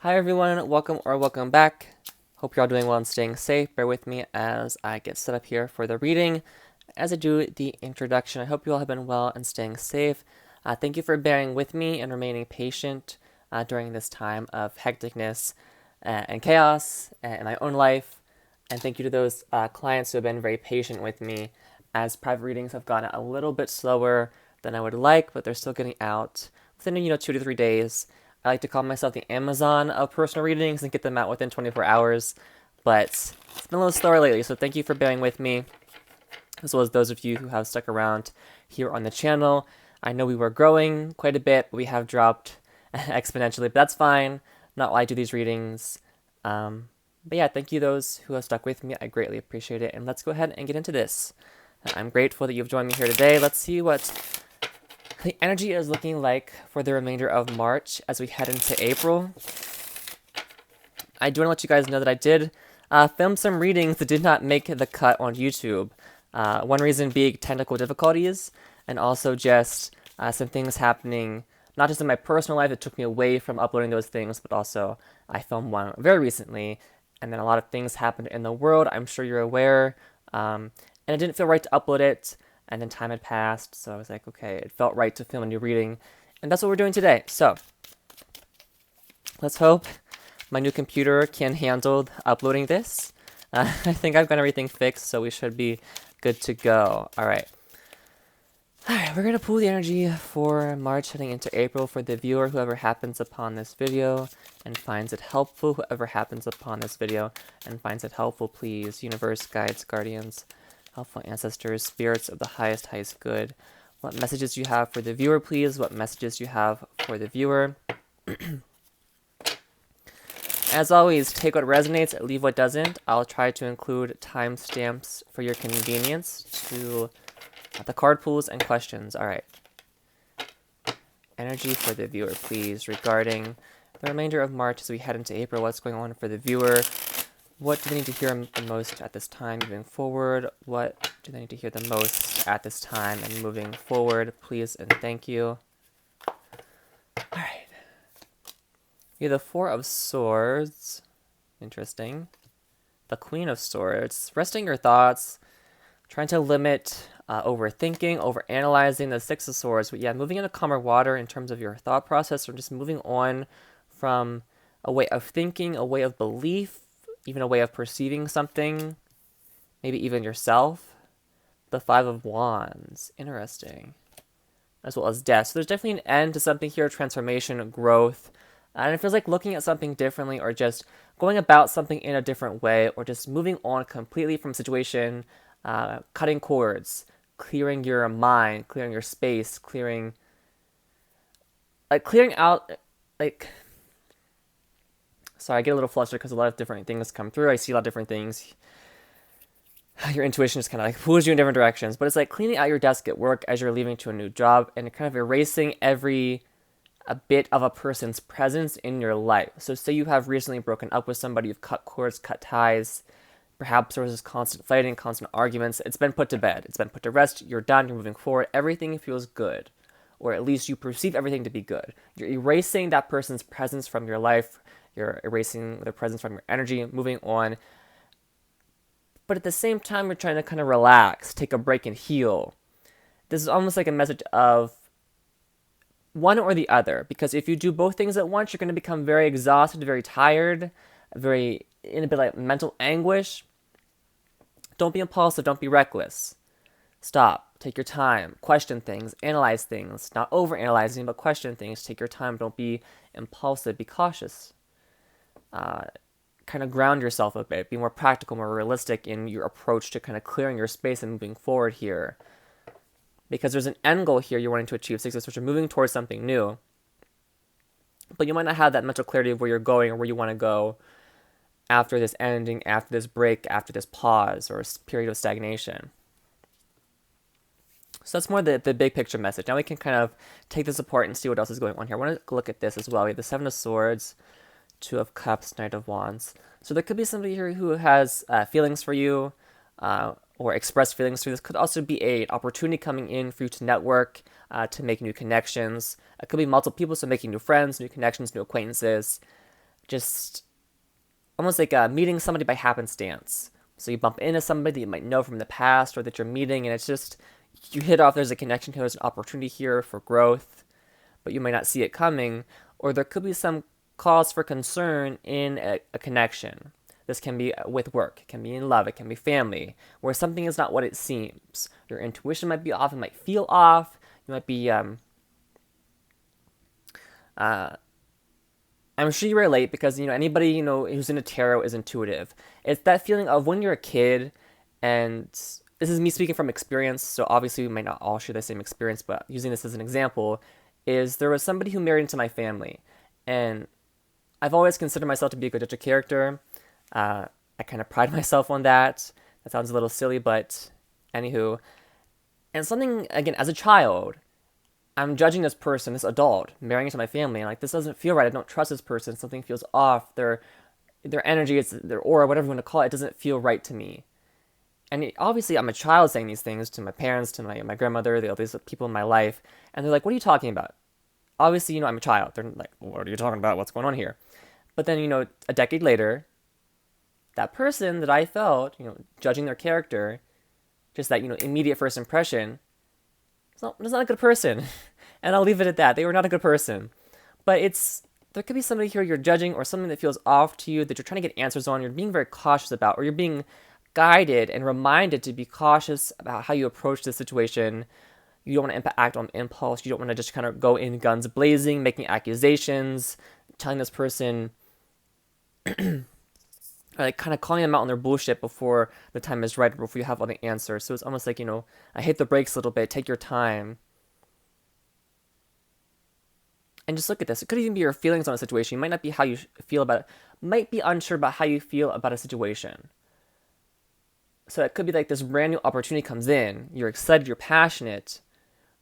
Hi everyone, welcome back. Hope you're all doing well and staying safe. Bear with me as I get set up here for the reading. As I do the introduction, I hope you all have been well and staying safe. Thank you for bearing with me and remaining patient during this time of hecticness and chaos in my own life. And thank you to those clients who have been very patient with me as private readings have gone a little bit slower than I would like, but they're still getting out within 2 to 3 days. I like to call myself the Amazon of personal readings and get them out within 24 hours, but it's been a little slower lately, so thank you for bearing with me, as well as those of you who have stuck around here on the channel. I know we were growing quite a bit, but we have dropped exponentially, but that's fine. Not why I do these readings. But yeah, thank you those who have stuck with me. I greatly appreciate it, and let's go ahead and get into this. I'm grateful that you've joined me here today. Let's see what the energy is looking like for the remainder of March as we head into April. I do want to let you guys know that I did film some readings that did not make the cut on YouTube. One reason being technical difficulties, and also just some things happening, not just in my personal life that took me away from uploading those things, but also I filmed one very recently, and then a lot of things happened in the world, I'm sure you're aware, and it didn't feel right to upload it. And then time had passed, so I was like, okay, it felt right to film a new reading. And that's what we're doing today. So, let's hope my new computer can handle uploading this. I think I've got everything fixed, so we should be good to go. Alright, we're going to pull the energy for March heading into April for the viewer, whoever happens upon this video and finds it helpful. Whoever happens upon this video and finds it helpful, please, universe, guides, guardians, helpful ancestors, spirits of the highest good. What messages you have for the viewer, please? What messages you have for the viewer? As always, take what resonates, leave what doesn't. I'll try to include timestamps for your convenience to the card pools and questions. All right. Energy for the viewer, please, regarding the remainder of March as we head into April. What's going on for the viewer? What do they need to hear the most at this time moving forward? What do they need to hear the most at this time and moving forward? Please and thank you. Alright. You have the Four of Swords. Interesting. The Queen of Swords. Resting your thoughts. Trying to limit overthinking, overanalyzing. The Six of Swords. But yeah, moving into calmer water in terms of your thought process, or just moving on from a way of thinking, a way of belief, even a way of perceiving something, maybe even yourself. The Five of Wands, interesting. As well as death. So there's definitely an end to something here, transformation, growth. And it feels like looking at something differently, or just going about something in a different way, or just moving on completely from situation, cutting cords, clearing your mind, clearing your space, clearing out, sorry, I get a little flustered because a lot of different things come through. I see a lot of different things. Your intuition is kind of like pulls you in different directions. But it's like cleaning out your desk at work as you're leaving to a new job, and kind of erasing a bit of a person's presence in your life. So say you have recently broken up with somebody, you've cut cords, cut ties. Perhaps there was this constant fighting, constant arguments. It's been put to bed. It's been put to rest. You're done. You're moving forward. Everything feels good. Or at least you perceive everything to be good. You're erasing that person's presence from your life. You're erasing their presence from your energy, moving on. But at the same time, you're trying to kind of relax, take a break, and heal. This is almost like a message of one or the other. Because if you do both things at once, you're going to become very exhausted, very tired, in a bit like mental anguish. Don't be impulsive. Don't be reckless. Stop. Take your time. Question things. Analyze things. Not overanalyzing, but question things. Take your time. Don't be impulsive. Be cautious. Kind of ground yourself a bit. Be more practical, more realistic in your approach to kind of clearing your space and moving forward here. Because there's an end goal here you're wanting to achieve. Six of Swords, you're moving towards something new. But you might not have that mental clarity of where you're going or where you want to go after this ending, after this break, after this pause or period of stagnation. So that's more the big picture message. Now we can kind of take this apart and see what else is going on here. I want to look at this as well. We have the Seven of Swords, Two of Cups, Knight of Wands. So there could be somebody here who has feelings for you, or express feelings for you. This could also be an opportunity coming in for you to network, to make new connections. It could be multiple people, so making new friends, new connections, new acquaintances. just almost like meeting somebody by happenstance. So you bump into somebody that you might know from the past or that you're meeting, and it's just, you hit off, there's a connection here, there's an opportunity here for growth, but you might not see it coming, or there could be some cause for concern in a connection. This can be with work, it can be in love, it can be family, where something is not what it seems. Your intuition might be off, it might feel off, you might be, I'm sure you relate because, anybody, who's into tarot is intuitive. It's that feeling of when you're a kid, and this is me speaking from experience, so obviously we might not all share the same experience, but using this as an example, is there was somebody who married into my family, and I've always considered myself to be a good judge of character. I kind of pride myself on that. That sounds a little silly, but anywho. And something, again, as a child, I'm judging this person, this adult, marrying into my family, and like, this doesn't feel right. I don't trust this person. Something feels off. Their energy, it's their aura, whatever you want to call it, it doesn't feel right to me. And obviously, I'm a child saying these things to my parents, to my grandmother, all these people in my life, and they're like, "What are you talking about?" Obviously, I'm a child. They're like, "What are you talking about? What's going on here?" But then, a decade later, that person that I felt, judging their character, just that, immediate first impression, it's not a good person. And I'll leave it at that. They were not a good person. But there could be somebody here you're judging, or something that feels off to you that you're trying to get answers on, you're being very cautious about, or you're being guided and reminded to be cautious about how you approach this situation. You don't want to act on impulse. You don't want to just kind of go in guns blazing, making accusations, telling this person, or like kind of calling them out on their bullshit before the time is right, or before you have all the answers. So it's almost like, I hit the brakes a little bit, take your time. And just look at this. It could even be your feelings on a situation. It might not be how you feel about it. Might be unsure about how you feel about a situation. So it could be like this brand new opportunity comes in. You're excited, you're passionate,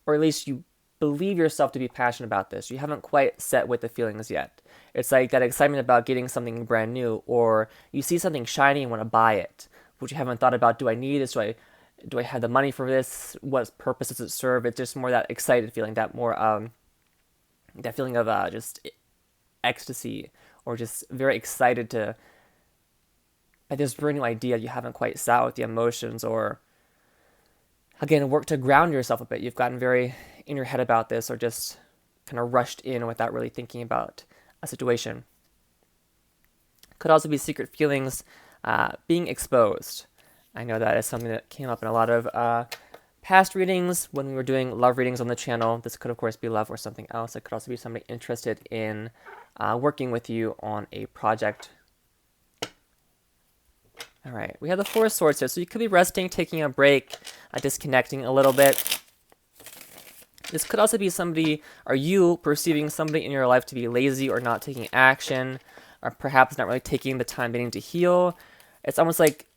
or at least you believe yourself to be passionate about this. You haven't quite set with the feelings yet. It's like that excitement about getting something brand new, or you see something shiny and want to buy it, but you haven't thought about, do I need this? Do I have the money for this? What purpose does it serve? It's just more that excited feeling, that more that feeling of just ecstasy, or just very excited to at this brand new idea. You haven't quite sat with the emotions, or again, work to ground yourself a bit. You've gotten very in your head about this, or just kind of rushed in without really thinking about a situation. Could also be secret feelings being exposed. I know that is something that came up in a lot of past readings when we were doing love readings on the channel. This could, of course, be love or something else. It could also be somebody interested in working with you on a project. All right, we have the Four of Swords here. So you could be resting, taking a break, disconnecting a little bit. This could also be somebody, or you perceiving somebody in your life to be lazy or not taking action, or perhaps not really taking the time needing to heal. It's almost like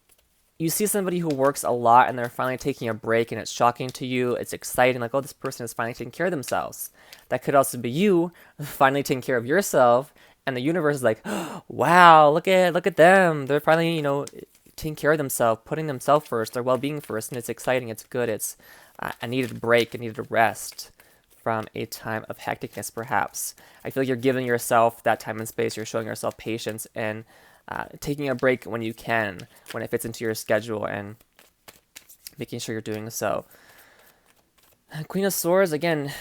you see somebody who works a lot and they're finally taking a break, and it's shocking to you. It's exciting, like, oh, this person is finally taking care of themselves. That could also be you finally taking care of yourself, and the universe is like, oh, wow, look at them. They're finally, taking care of themselves, putting themselves first, their well-being first, and it's exciting, it's good, it's a needed break, a needed rest from a time of hecticness, perhaps. I feel like you're giving yourself that time and space, you're showing yourself patience, and taking a break when you can, when it fits into your schedule, and making sure you're doing so. Queen of Swords, again,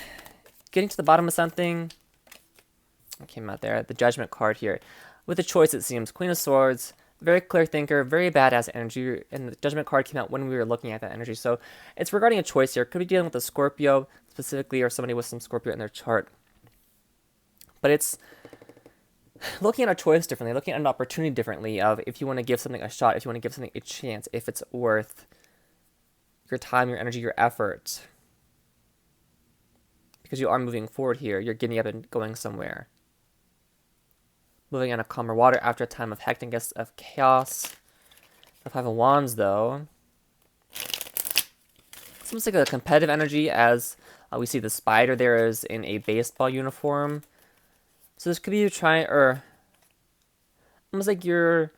getting to the bottom of something. It came out there, the Judgment card here. With a choice, it seems. Queen of Swords, very clear thinker, very badass energy, and the Judgment card came out when we were looking at that energy. So it's regarding a choice here. Could be dealing with a Scorpio specifically, or somebody with some Scorpio in their chart. But it's looking at a choice differently, looking at an opportunity differently, of if you want to give something a shot, if you want to give something a chance, if it's worth your time, your energy, your effort. Because you are moving forward here. You're getting up and going somewhere. Moving on a calmer water after a time of hecticness, of chaos. The Five of Wands, though. It's almost like a competitive energy, as we see the spider there is in a baseball uniform. So this could be you trying, or almost like you're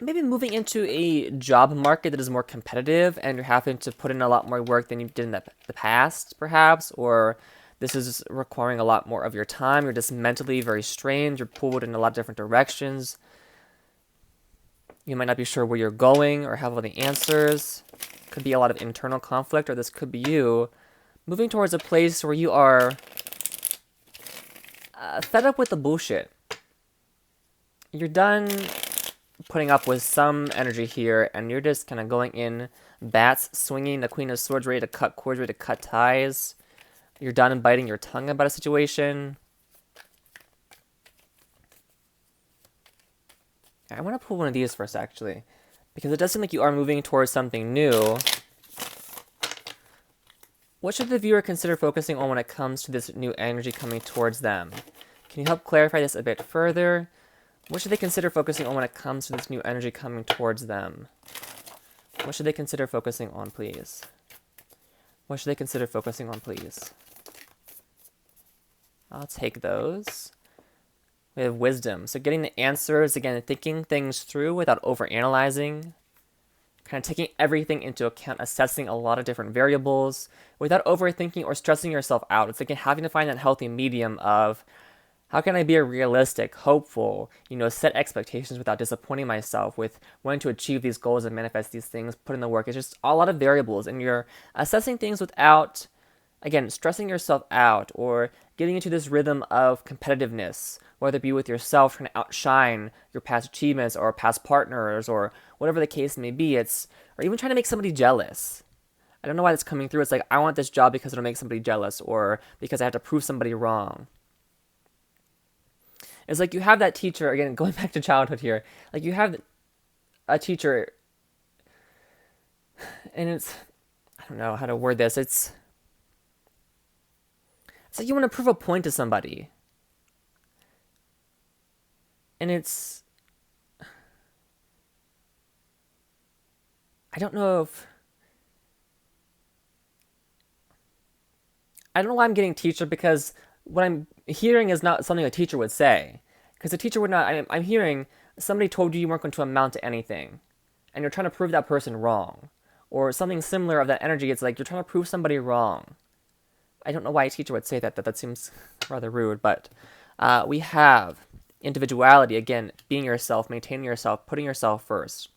maybe moving into a job market that is more competitive, and you're having to put in a lot more work than you did in the past, perhaps, or This is requiring a lot more of your time. You're just mentally very strained. You're pulled in a lot of different directions. You might not be sure where you're going or have all the answers. Could be a lot of internal conflict, or this could be you moving towards a place where you are fed up with the bullshit. You're done putting up with some energy here, and you're just kind of going in, bats swinging, the Queen of Swords, ready to cut cords, ready to cut ties. You're done biting your tongue about a situation. I want to pull one of these first, actually, because it does seem like you are moving towards something new. What should the viewer consider focusing on when it comes to this new energy coming towards them? Can you help clarify this a bit further? What should they consider focusing on when it comes to this new energy coming towards them? What should they consider focusing on, please? What should they consider focusing on, please? I'll take those. We have wisdom. So getting the answers, again, thinking things through without overanalyzing. Kind of taking everything into account, assessing a lot of different variables without overthinking or stressing yourself out. It's like having to find that healthy medium of how can I be a realistic, hopeful, set expectations without disappointing myself, with wanting to achieve these goals and manifest these things, put in the work. It's just a lot of variables, and you're assessing things without, again, stressing yourself out or getting into this rhythm of competitiveness, whether it be with yourself, trying to outshine your past achievements or past partners or whatever the case may be. Or even trying to make somebody jealous. I don't know why that's coming through. It's like, I want this job because it'll make somebody jealous, or because I have to prove somebody wrong. It's like you have that teacher, again, going back to childhood here, like you have a teacher, and I don't know how to word this, it's like you want to prove a point to somebody. And I don't know why I'm getting teacher, because what I'm hearing is not something a teacher would say. Because a teacher would not, I'm hearing somebody told you weren't going to amount to anything, and you're trying to prove that person wrong. Or something similar of that energy. It's like you're trying to prove somebody wrong. I don't know why a teacher would say that. That seems rather rude. But we have individuality, again, being yourself, maintaining yourself, putting yourself first,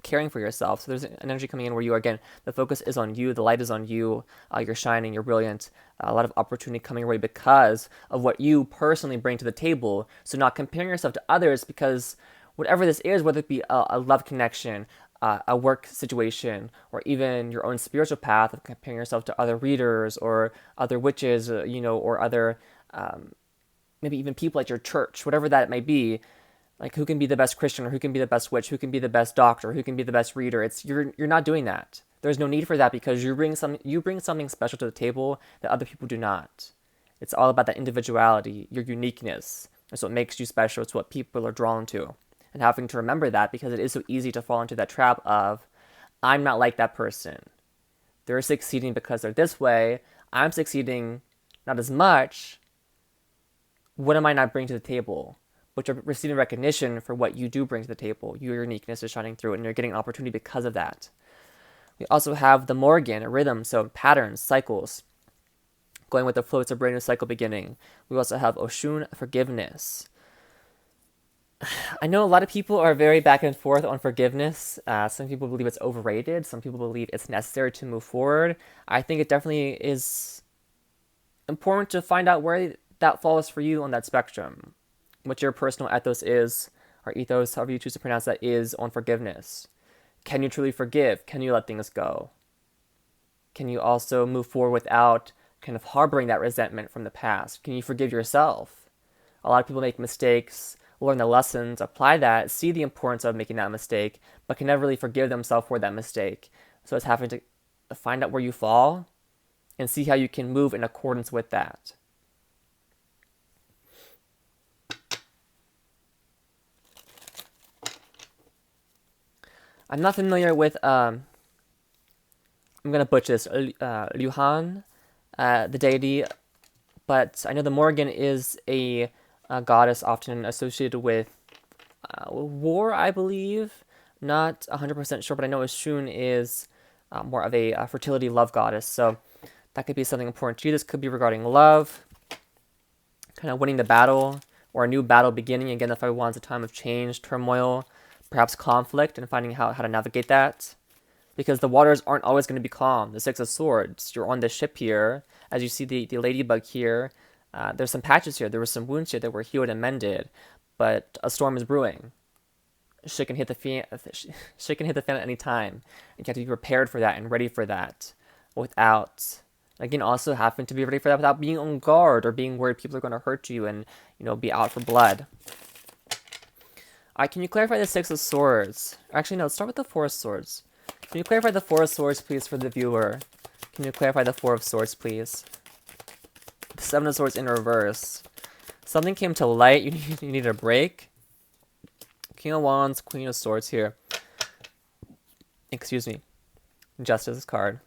caring for yourself. So there's an energy coming in where you are, again, the focus is on you, the light is on you, you're shining, you're brilliant, a lot of opportunity coming your way because of what you personally bring to the table. So not comparing yourself to others, because whatever this is, whether it be a love connection, a work situation, or even your own spiritual path of comparing yourself to other readers or other witches, or other maybe even people at your church, whatever that may be, like who can be the best Christian, or who can be the best witch, who can be the best doctor, who can be the best reader. You're not doing that. There's no need for that, because you bring something special to the table that other people do not. It's all about that individuality, your uniqueness. That's what makes you special. It's what people are drawn to. And having to remember that, because it is so easy to fall into that trap of, I'm not like that person. They're succeeding because they're this way. I'm succeeding not as much. What am I not bringing to the table? But you're receiving recognition for what you do bring to the table. Your uniqueness is shining through, and you're getting an opportunity because of that. We also have the Morgan, a rhythm, so patterns, cycles. Going with the flow, it's a brand new cycle beginning. We also have Oshun, forgiveness. I know a lot of people are very back and forth on forgiveness. Some people believe it's overrated. Some people believe it's necessary to move forward. I think it definitely is important to find out where that falls for you on that spectrum. What your personal ethos is, or ethos, however you choose to pronounce that, is on forgiveness. Can you truly forgive? Can you let things go? Can you also move forward without kind of harboring that resentment from the past? Can you forgive yourself? A lot of people make mistakes, learn the lessons, apply that, see the importance of making that mistake, but can never really forgive themselves for that mistake. So it's having to find out where you fall and see how you can move in accordance with that. I'm not familiar with, I'm going to butcher this, Luhan, the deity, but I know the Morgan is a goddess often associated with war, I believe. Not 100% sure, but I know Oshun is more of a fertility love goddess. So That could be something important to you. This could be regarding love, kind of winning the battle, or a new battle beginning. Again, the 5 of Wands, a time of change, turmoil, perhaps conflict, and finding how to navigate that. Because the waters aren't always going to be calm. The 6 of Swords, you're on this ship here. As you see the ladybug here, there's some patches here. There were some wounds here that were healed and mended, but a storm is brewing. Shit can hit the fan. Shit can hit the fan at any time. And you have to be prepared for that and ready for that, without, again, also having to be ready for that without being on guard or being worried people are going to hurt you and, you know, be out for blood. Alright, can you clarify the 6 of Swords? Actually, no, let's start with the 4 of Swords. Can you clarify the 4 of Swords, please, for the viewer? Can you clarify the 4 of Swords, please? The 7 of Swords in reverse. Something came to light. You need a break. King of Wands, Queen of Swords here. Excuse me. Justice card.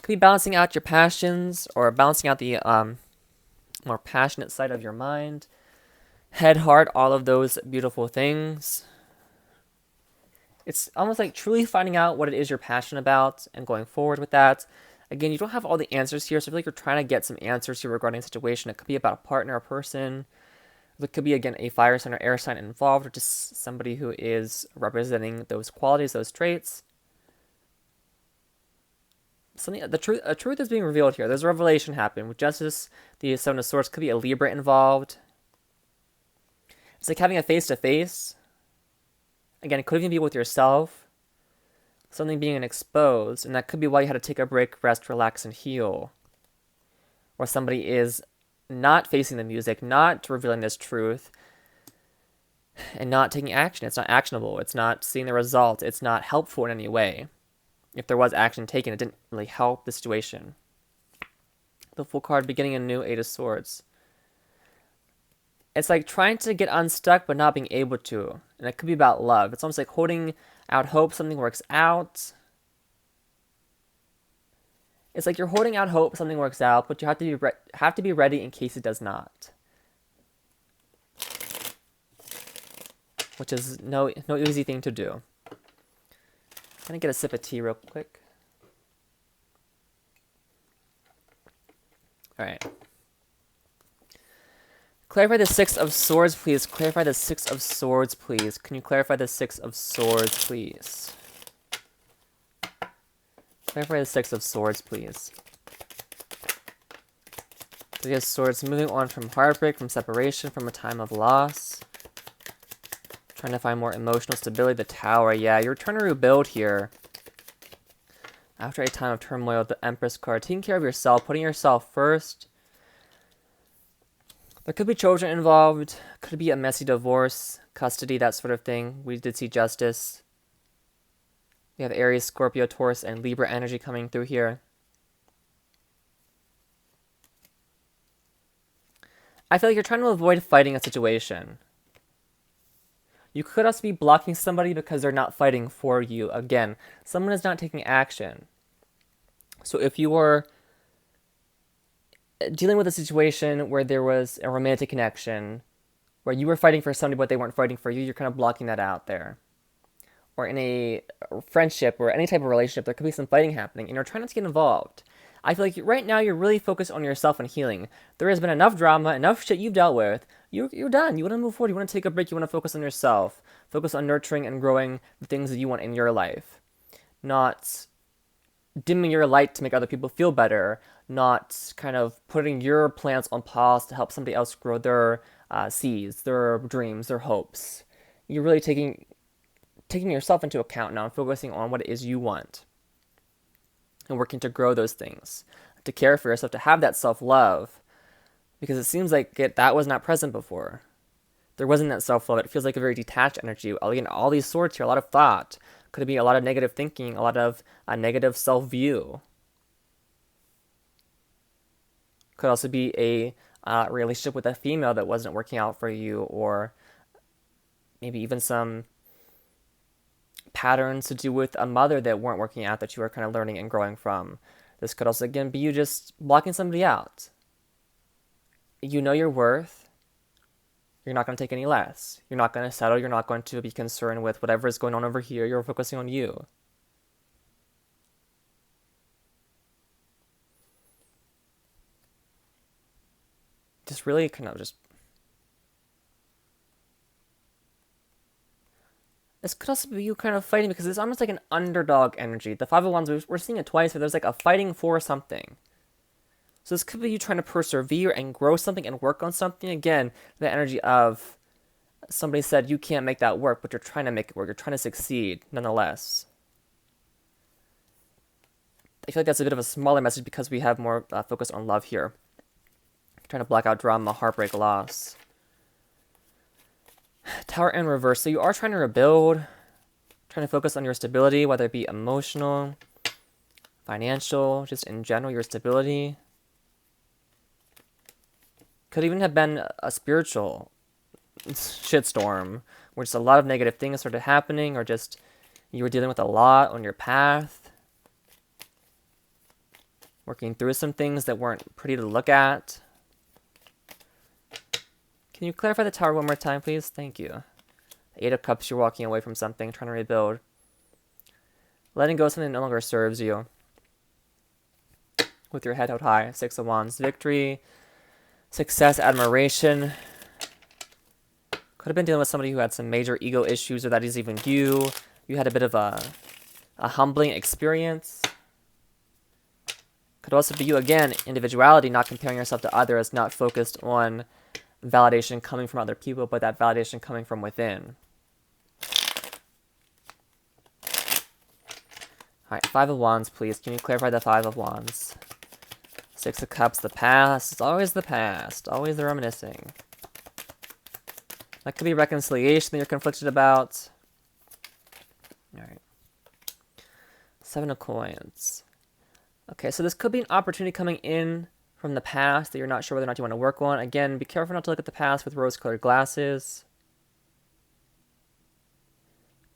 Could be balancing out your passions or balancing out the more passionate side of your mind. Head, heart, all of those beautiful things. It's almost like truly finding out what it is you're passionate about and going forward with that. Again, you don't have all the answers here, so I feel like you're trying to get some answers here regarding a situation. It could be about a partner, a person. It could be, again, a fire sign or air sign involved, or just somebody who is representing those qualities, those traits. A truth is being revealed here. There's a revelation happening. With Justice, the 7 of Swords, could be a Libra involved. It's like having a face-to-face. Again, it could even be with yourself. Something being exposed, and that could be why you had to take a break, rest, relax, and heal. Or somebody is not facing the music, not revealing this truth, and not taking action. It's not actionable. It's not seeing the results. It's not helpful in any way. If there was action taken, it didn't really help the situation. The Fool card, beginning anew, 8 of Swords. It's like trying to get unstuck but not being able to. And it could be about love. It's almost like holding out hope something works out. It's like you're holding out hope something works out, but you have to be ready in case it does not. Which is no easy thing to do. I'm gonna get a sip of tea real quick. Alright. Clarify the 6 of Swords, please. Clarify the 6 of Swords, please. Can you clarify the 6 of Swords, please? Clarify the 6 of Swords, please. 3 of Swords, moving on from heartbreak, from separation, from a time of loss. Trying to find more emotional stability. The Tower, yeah, you're trying to rebuild here. After a time of turmoil, the Empress card. Taking care of yourself, putting yourself first. There could be children involved. Could be a messy divorce, custody, that sort of thing. We did see Justice. We have Aries, Scorpio, Taurus, and Libra energy coming through here. I feel like you're trying to avoid fighting a situation. You could also be blocking somebody because they're not fighting for you. Again, someone is not taking action. So if you were dealing with a situation where there was a romantic connection, where you were fighting for somebody but they weren't fighting for you, you're kind of blocking that out there. Or in a friendship or any type of relationship, there could be some fighting happening, and you're trying not to get involved. I feel like right now you're really focused on yourself and healing. There has been enough drama, enough shit you've dealt with. You're done. You want to move forward. You want to take a break. You want to focus on yourself. Focus on nurturing and growing the things that you want in your life. Not dimming your light to make other people feel better. Not kind of putting your plans on pause to help somebody else grow their seeds, their dreams, their hopes. You're really taking yourself into account now and focusing on what it is you want. And working to grow those things. To care for yourself, to have that self-love. Because it seems like that was not present before. There wasn't that self-love. It feels like a very detached energy. Again, all these swords here, a lot of thought. Could be a lot of negative thinking, a lot of negative self-view. Could also be a relationship with a female that wasn't working out for you, or maybe even some patterns to do with a mother that weren't working out that you were kind of learning and growing from. This could also, again, be you just blocking somebody out. You know your worth. You're not going to take any less. You're not going to settle. You're not going to be concerned with whatever is going on over here. You're focusing on you. just really kind of just... This could also be you kind of fighting because it's almost like an underdog energy. The Five of Wands, we're seeing it twice, but there's like a fighting for something. So this could be you trying to persevere and grow something and work on something. Again, the energy of somebody said you can't make that work, but you're trying to make it work. You're trying to succeed nonetheless. I feel like that's a bit of a smaller message because we have more focus on love here. Trying to block out drama, heartbreak, loss. Tower in reverse. So you are trying to rebuild, trying to focus on your stability, whether it be emotional, financial, just in general, your stability. Could even have been a spiritual shitstorm where just a lot of negative things started happening, or just you were dealing with a lot on your path, working through some things that weren't pretty to look at. Can you clarify the Tower one more time, please? Thank you. The Eight of Cups, you're walking away from something, trying to rebuild. Letting go of something that no longer serves you. With your head held high. Six of Wands, victory, success, admiration. Could have been dealing with somebody who had some major ego issues, or that is even you. You had a bit of a humbling experience. Could also be you, again, individuality, not comparing yourself to others, not focused on validation coming from other people, but that validation coming from within. Alright, Five of Wands, please. Can you clarify the Five of Wands? Six of Cups, the past. It's always the past. Always the reminiscing. That could be reconciliation that you're conflicted about. Alright. Seven of Coins. Okay, so this could be an opportunity coming in from the past that you're not sure whether or not you want to work on. Again, be careful not to look at the past with rose-colored glasses.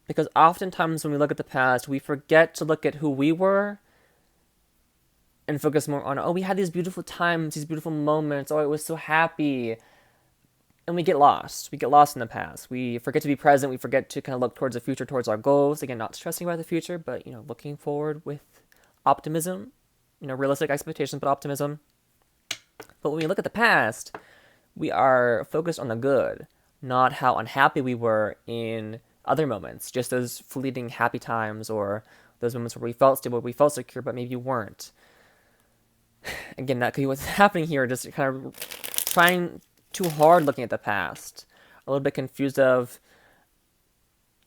Because oftentimes when we look at the past, we forget to look at who we were and focus more on, oh, we had these beautiful times, these beautiful moments, oh, I was so happy. And we get lost. We get lost in the past. We forget to be present. We forget to kind of look towards the future, towards our goals. Again, not stressing about the future, but, looking forward with optimism. Realistic expectations, but optimism. But when we look at the past, we are focused on the good, not how unhappy we were in other moments, just those fleeting happy times, or those moments where we felt stable, we felt secure, but maybe you weren't. Again, that could be what's happening here, just kind of trying too hard looking at the past. A little bit confused of,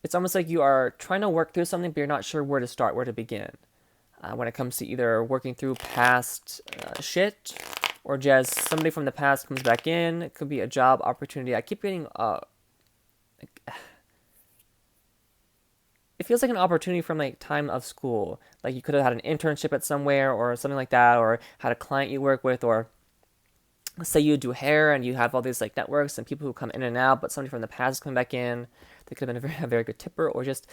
it's almost like you are trying to work through something, but you're not sure where to start, where to begin. When it comes to either working through past shit, or just somebody from the past comes back in. It could be a job opportunity. I keep getting... it feels like an opportunity from, time of school. Like, you could have had an internship at somewhere, or something like that, or had a client you work with, or say you do hair, and you have all these, networks and people who come in and out, but somebody from the past is coming back in. They could have been a very good tipper, or just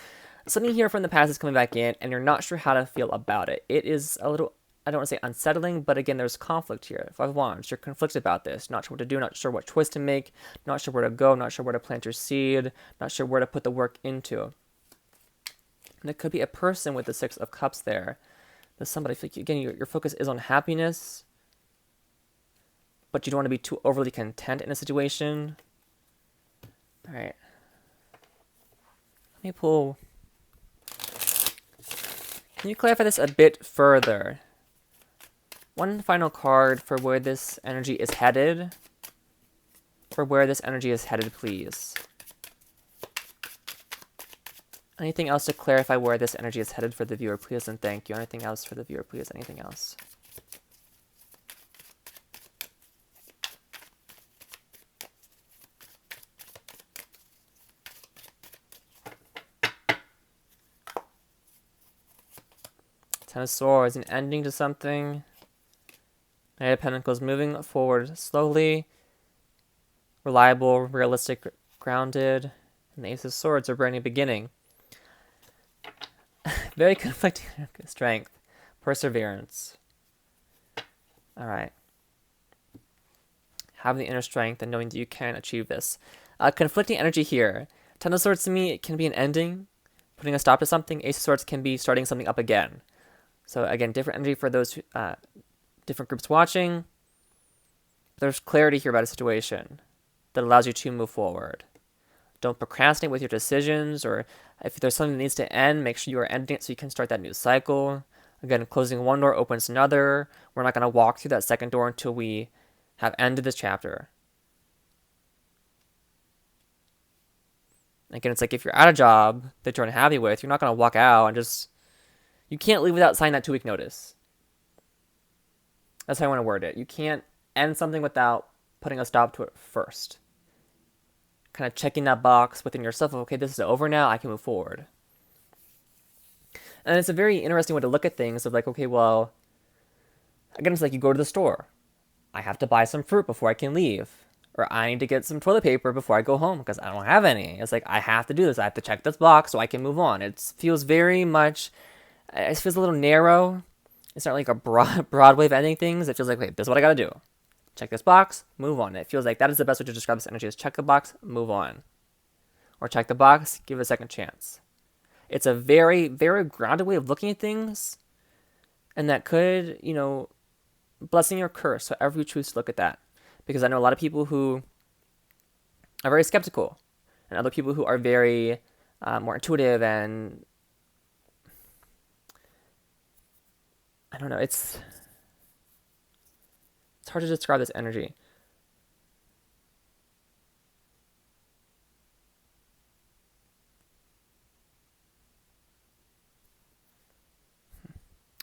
something here from the past is coming back in, and you're not sure how to feel about it. It is a little... I don't want to say unsettling, but again, there's conflict here. Five of Wands, you're conflicted about this. Not sure what to do, not sure what choice to make, not sure where to go, not sure where to plant your seed, not sure where to put the work into. And it could be a person with the Six of Cups there. There's somebody, again, your focus is on happiness, but you don't want to be too overly content in a situation. All right. Let me pull... Can you clarify this a bit further? One final card for where this energy is headed. For where this energy is headed, please. Anything else to clarify where this energy is headed for the viewer, please, and thank you. Anything else for the viewer, please? Anything else? Ten of Swords, an ending to something. Knight of Pentacles, moving forward slowly. Reliable, realistic, grounded. And the Ace of Swords, a brand new beginning. Very conflicting strength. Perseverance. Alright. Having the inner strength and knowing that you can achieve this. Conflicting energy here. Ten of Swords to me, it can be an ending, putting a stop to something. Ace of Swords can be starting something up again. So again, different energy for those different groups watching. There's clarity here about a situation that allows you to move forward. Don't procrastinate with your decisions, or if there's something that needs to end, make sure you are ending it so you can start that new cycle. Again, closing one door opens another. We're not going to walk through that second door until we have ended this chapter. Again, it's like if you're at a job that you're unhappy with, you're not going to walk out and just... You can't leave without signing that 2-week notice. That's how I want to word it. You can't end something without putting a stop to it first. Kind of checking that box within yourself of, okay, this is over now, I can move forward. And it's a very interesting way to look at things of like, okay, well, again, it's like you go to the store. I have to buy some fruit before I can leave. Or I need to get some toilet paper before I go home because I don't have any. It's like, I have to do this. I have to check this box so I can move on. It feels very much, it feels a little narrow. It's not like a broad way of ending things. It feels like, wait, this is what I got to do. Check this box, move on. It feels like that is the best way to describe this energy is check the box, move on. Or check the box, give it a second chance. It's a very, very grounded way of looking at things. And that could, blessing or curse, however you choose to look at that. Because I know a lot of people who are very skeptical. And other people who are very more intuitive and... I don't know, it's hard to describe this energy.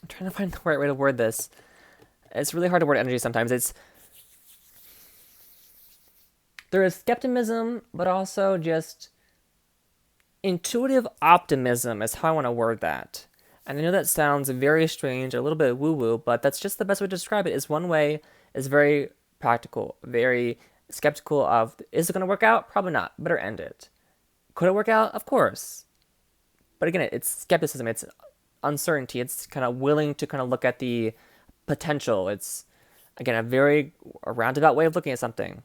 I'm trying to find the right way to word this. It's really hard to word energy sometimes. There is skepticism, but also just intuitive optimism is how I want to word that. And I know that sounds very strange, a little bit woo-woo, but that's just the best way to describe it. Is one way is very practical, very skeptical of, is it going to work out? Probably not. Better end it. Could it work out? Of course. But again, it's skepticism. It's uncertainty. It's kind of willing to kind of look at the potential. It's, again, a roundabout way of looking at something.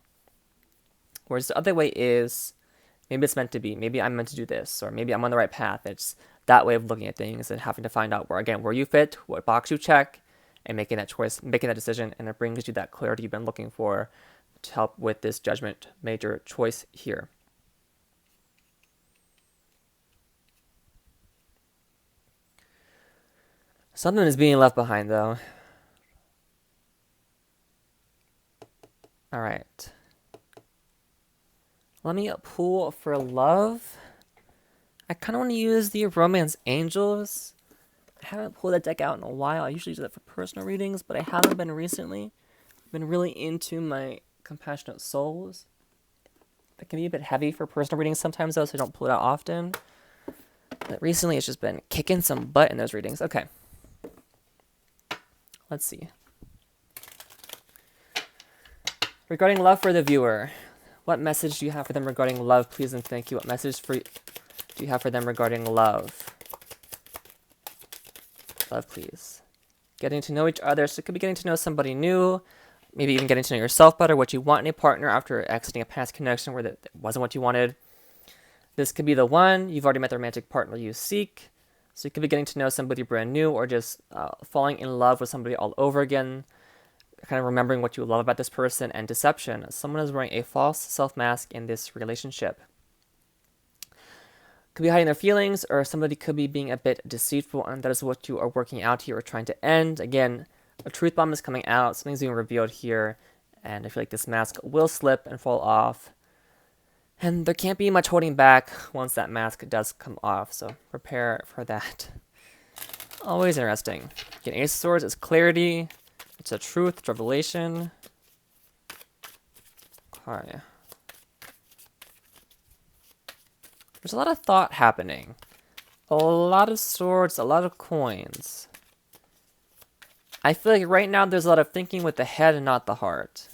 Whereas the other way is, maybe it's meant to be. Maybe I'm meant to do this, or maybe I'm on the right path. It's that way of looking at things and having to find out where you fit, what box you check, and making that choice, making that decision, and it brings you that clarity you've been looking for to help with this judgment major choice here. Something is being left behind, though. All right. Let me pull for love. I kind of want to use the Romance Angels. I haven't pulled that deck out in a while. I usually do that for personal readings, but I haven't been recently. I've been really into my Compassionate Souls. That can be a bit heavy for personal readings sometimes, though, so I don't pull it out often. But recently, it's just been kicking some butt in those readings. Okay. Let's see. Regarding love for the viewer, what message do you have for them regarding love, please and thank you? What message do you have for them regarding love? Love, please. Getting to know each other. So it could be getting to know somebody new, maybe even getting to know yourself better, what you want in a partner after exiting a past connection where that wasn't what you wanted. This could be the one. You've already met the romantic partner you seek. So you could be getting to know somebody brand new, or just falling in love with somebody all over again. Kind of remembering what you love about this person, and deception. Someone is wearing a false self-mask in this relationship. Could be hiding their feelings, or somebody could be being a bit deceitful, and that is what you are working out here or trying to end. Again, a truth bomb is coming out, something's being revealed here, and I feel like this mask will slip and fall off. And there can't be much holding back once that mask does come off, so prepare for that. Always interesting. Again, Ace of Swords is clarity. It's a truth, it's revelation. Okay. There's a lot of thought happening. A lot of swords, a lot of coins. I feel like right now there's a lot of thinking with the head and not the heart.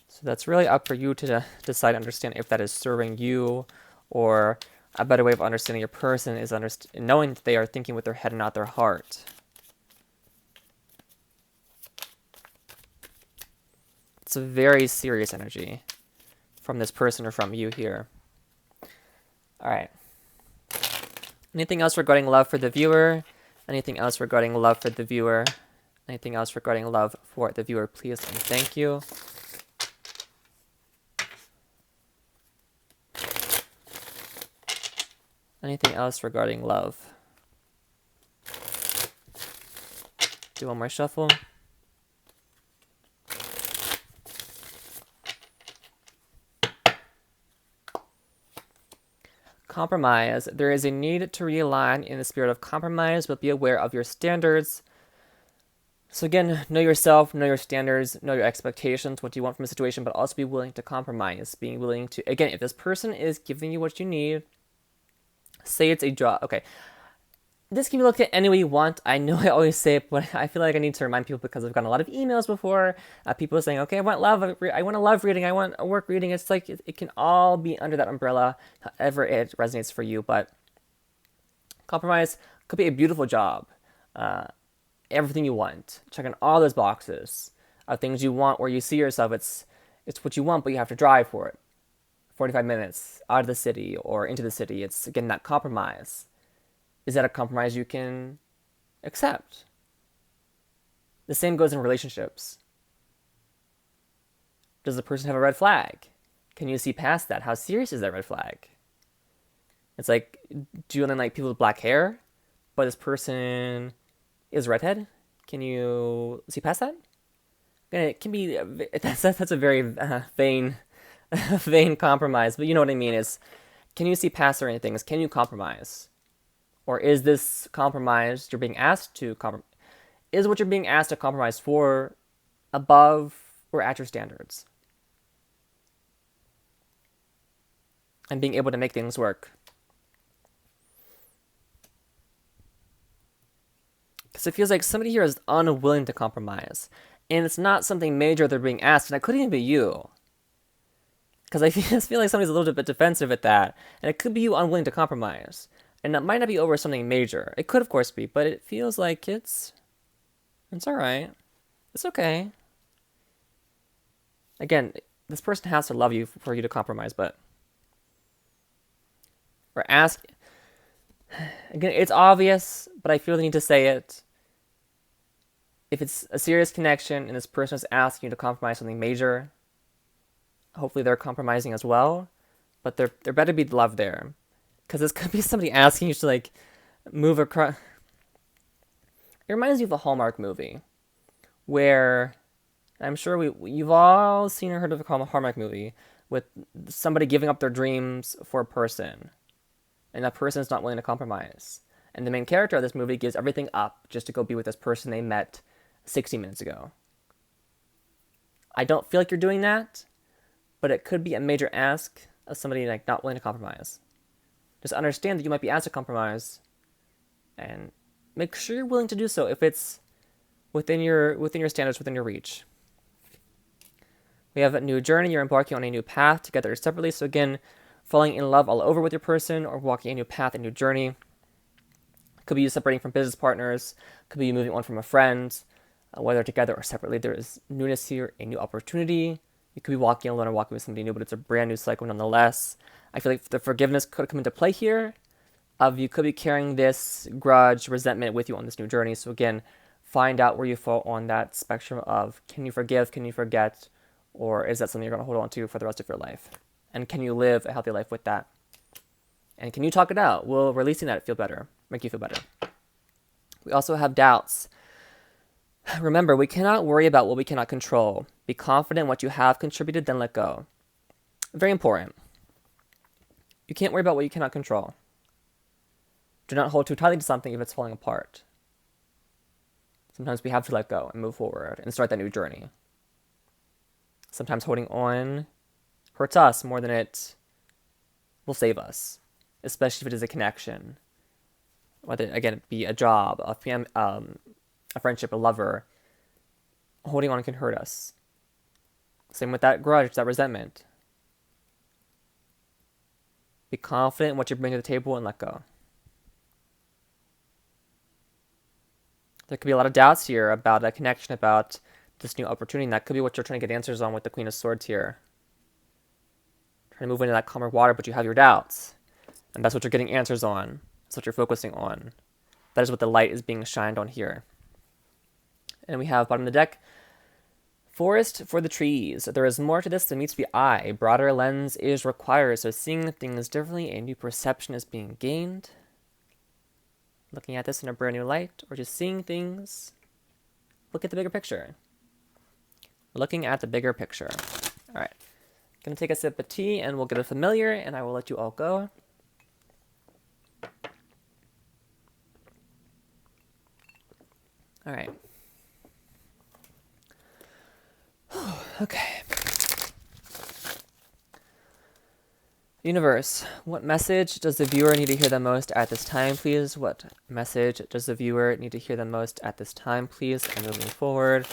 So that's really up for you to decide and understand if that is serving you, or a better way of understanding your person is knowing that they are thinking with their head and not their heart. It's a very serious energy from this person or from you here. All right. Anything else regarding love for the viewer? Anything else regarding love for the viewer? Anything else regarding love for the viewer, please and thank you. Anything else regarding love? Do one more shuffle. Compromise. There is a need to realign in the spirit of compromise, but be aware of your standards. So again, know yourself, know your standards, know your expectations, what you want from a situation, but also be willing to compromise. Being willing to, again, if this person is giving you what you need, say it's a job. Okay, this can be looked at any way you want. I know I always say it, but I feel like I need to remind people because I've gotten a lot of emails before. People saying, okay, I want love, I want a love reading, I want a work reading. It's like, it can all be under that umbrella, however it resonates for you. But compromise could be a beautiful job. Everything you want, checking all those boxes of things you want where you see yourself. It's what you want, but you have to drive for it. 45 minutes out of the city or into the city. It's, again, that compromise. Is that a compromise you can accept? The same goes in relationships. Does the person have a red flag? Can you see past that? How serious is that red flag? It's like, do you only like people with black hair, but this person is redhead? Can you see past that? It can be, that's a very vain compromise, but you know what I mean. Is, can you see past certain things? Can you compromise? Or is this compromise you're being asked to compromise? Is what you're being asked to compromise for above or at your standards? And being able to make things work. Because it feels like somebody here is unwilling to compromise. And it's not something major they're being asked, and it couldn't even be you. Because I feel like somebody's a little bit defensive at that, and it could be you unwilling to compromise. And it might not be over something major. It could, of course, be, but it feels like it's alright. It's okay. Again, this person has to love you for you to compromise, but... Or ask... Again, it's obvious, but I feel the need to say it. If it's a serious connection and this person is asking you to compromise something major, hopefully they're compromising as well, but there better be love there. Because this could be somebody asking you to, like, move across... It reminds me of a Hallmark movie, where I'm sure you've all seen or heard of a Hallmark movie, with somebody giving up their dreams for a person, and that person is not willing to compromise. And the main character of this movie gives everything up just to go be with this person they met 60 minutes ago. I don't feel like you're doing that, but it could be a major ask of somebody, like, not willing to compromise. Just understand that you might be asked to compromise, and make sure you're willing to do so if it's within your standards, within your reach. We have a new journey. You're embarking on a new path together or separately. So again, falling in love all over with your person, or walking a new path, a new journey. Could be you separating from business partners. Could be you moving on from a friend. Whether together or separately, there is newness here, a new opportunity. You could be walking alone or walking with somebody new, but it's a brand new cycle nonetheless. I feel like the forgiveness could come into play here. You could be carrying this grudge, resentment with you on this new journey. So again, find out where you fall on that spectrum of, can you forgive, can you forget, or is that something you're going to hold on to for the rest of your life? And can you live a healthy life with that? And can you talk it out? Will releasing that feel better, make you feel better? We also have doubts. Remember, we cannot worry about what we cannot control. Be confident in what you have contributed, then let go. Very important. You can't worry about what you cannot control. Do not hold too tightly to something if it's falling apart. Sometimes we have to let go and move forward and start that new journey. Sometimes holding on hurts us more than it will save us, especially if it is a connection. Whether, again, it be a job, a friendship, a lover. Holding on can hurt us. Same with that grudge, that resentment. Be confident in what you bring to the table and let go. There could be a lot of doubts here about a connection, about this new opportunity, and that could be what you're trying to get answers on with the Queen of Swords here. Trying to move into that calmer water, but you have your doubts. And that's what you're getting answers on. That's what you're focusing on. That is what the light is being shined on here. And we have bottom of the deck, forest for the trees. There is more to this than meets the eye. A broader lens is required, so seeing things differently, a new perception is being gained. Looking at this in a brand new light, or just seeing things. Look at the bigger picture. Looking at the bigger picture. All right. Gonna take a sip of tea, and we'll get a familiar, and I will let you all go. All right. Okay. Universe, what message does the viewer need to hear the most at this time, please? What message does the viewer need to hear the most at this time, please? And moving forward,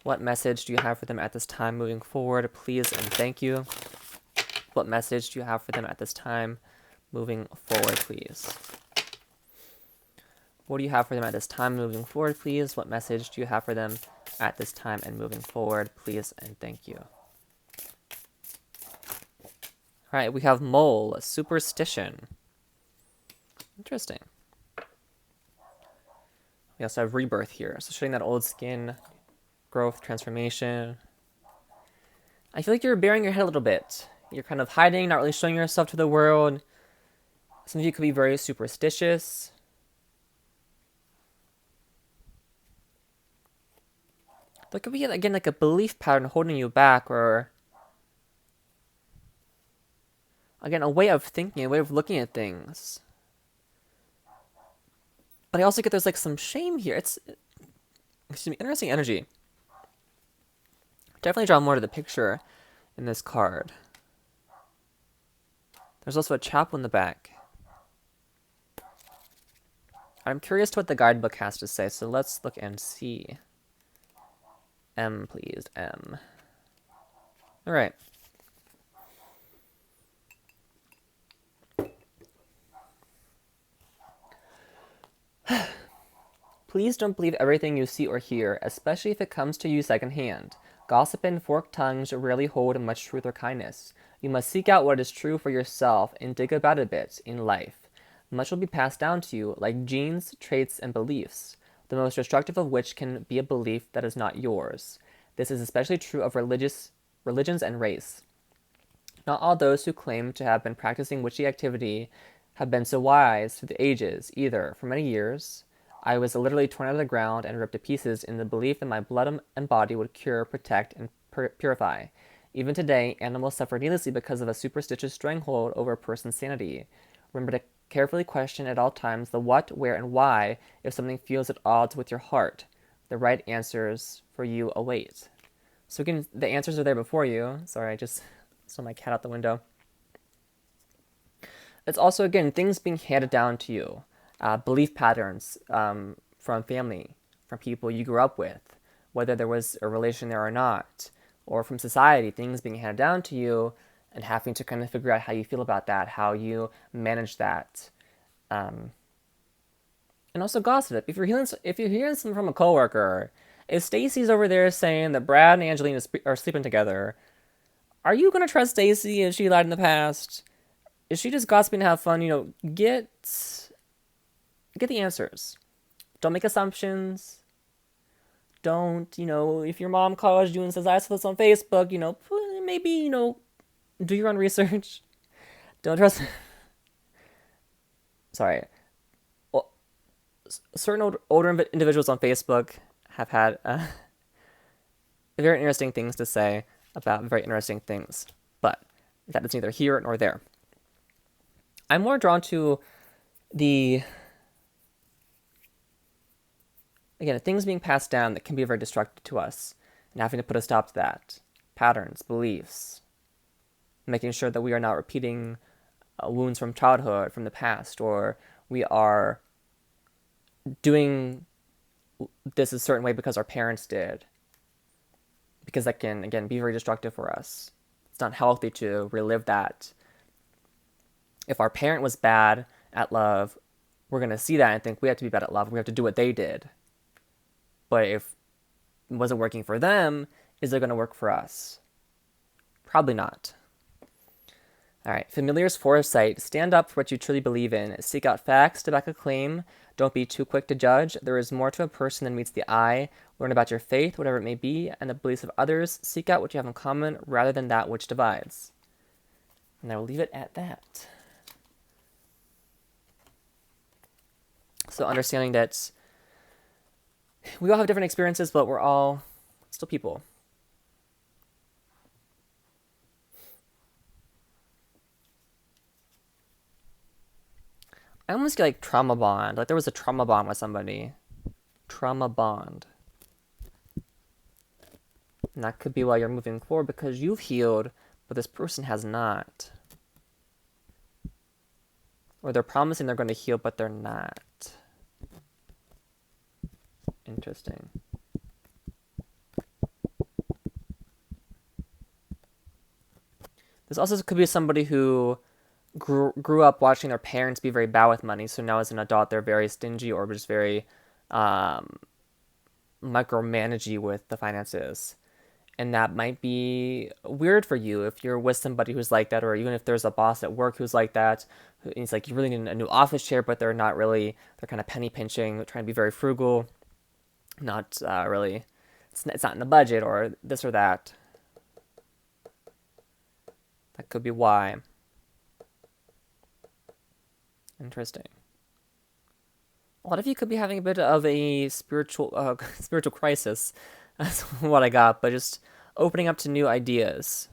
what message do you have for them at this time moving forward, please? And thank you. What message do you have for them at this time moving forward, please? What do you have for them at this time moving forward, please? What message do you have for them at this time and moving forward, please? And thank you. All right, we have mole, superstition. Interesting. We also have rebirth here. So showing that old skin, growth, transformation. I feel like you're burying your head a little bit. You're kind of hiding, not really showing yourself to the world. Some of you could be very superstitious. There could be, again, like a belief pattern holding you back, or again, a way of thinking, a way of looking at things. But I also get there's like some shame here. Excuse me, interesting energy. Definitely draw more to the picture in this card. There's also a chapel in the back. I'm curious to what the guidebook has to say, so let's look and see. M, please, M. All right. Please don't believe everything you see or hear, especially if it comes to you secondhand. Gossip and forked tongues rarely hold much truth or kindness. You must seek out what is true for yourself and dig about a bit in life. Much will be passed down to you, like genes, traits, and beliefs, the most destructive of which can be a belief that is not yours. This is especially true of religions and race. Not all those who claim to have been practicing witchy activity have been so wise through the ages, either. For many years, I was literally torn out of the ground and ripped to pieces in the belief that my blood and body would cure, protect, and purify. Even today, animals suffer needlessly because of a superstitious stranglehold over a person's sanity. Remember to carefully question at all times the what, where, and why if something feels at odds with your heart. The right answers for you await. So again, the answers are there before you. Sorry, I just saw my cat out the window. It's also, again, things being handed down to you. Belief patterns from family, from people you grew up with, whether there was a relation there or not, or from society, things being handed down to you and having to kind of figure out how you feel about that, how you manage that. And also gossip. If you're hearing something from a coworker, if Stacy's over there saying that Brad and Angelina are sleeping together, are you going to trust Stacy if she lied in the past? Is she just gossiping to have fun? Get the answers. Don't make assumptions. Don't, if your mom calls you and says, I saw this on Facebook, maybe, do your own research. Don't trust. Sorry. Well, certain older individuals on Facebook have had very interesting things to say about very interesting things, but that is neither here nor there. I'm more drawn to the, again, things being passed down that can be very destructive to us, and having to put a stop to that. Patterns, beliefs, making sure that we are not repeating wounds from childhood, from the past, or we are doing this a certain way because our parents did. Because that can, again, be very destructive for us. It's not healthy to relive that. If our parent was bad at love, we're going to see that and think we have to be bad at love. We have to do what they did. But if it wasn't working for them, is it going to work for us? Probably not. All right, familiar's foresight. Stand up for what you truly believe in. Seek out facts to back a claim. Don't be too quick to judge. There is more to a person than meets the eye. Learn about your faith, whatever it may be, and the beliefs of others. Seek out what you have in common rather than that which divides. And I will leave it at that. So understanding that we all have different experiences, but we're all still people. I almost get like trauma bond. Like there was a trauma bond with somebody. Trauma bond. And that could be why you're moving forward, because you've healed, but this person has not. Or they're promising they're going to heal, but they're not. Interesting. This also could be somebody who grew up watching their parents be very bad with money, so now as an adult they're very stingy or just very micromanagey with the finances. And that might be weird for you if you're with somebody who's like that, or even if there's a boss at work who's like that. It's like you really need a new office chair, but they're not really, they're kind of penny pinching, trying to be very frugal, not really, it's not in the budget or this or that. That could be why. Interesting. A lot of you could be having a bit of a spiritual crisis. That's what I got, but just opening up to new ideas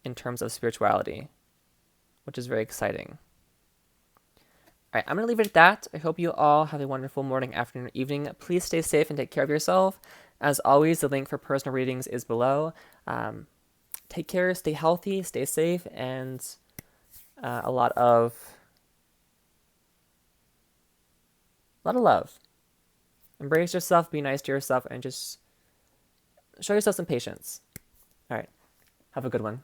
in terms of spirituality, which is very exciting. All right, I'm going to leave it at that. I hope you all have a wonderful morning, afternoon, or evening. Please stay safe and take care of yourself. As always, the link for personal readings is below. Take care, stay healthy, stay safe, and a lot of love. Embrace yourself, be nice to yourself, and just show yourself some patience. All right. Have a good one.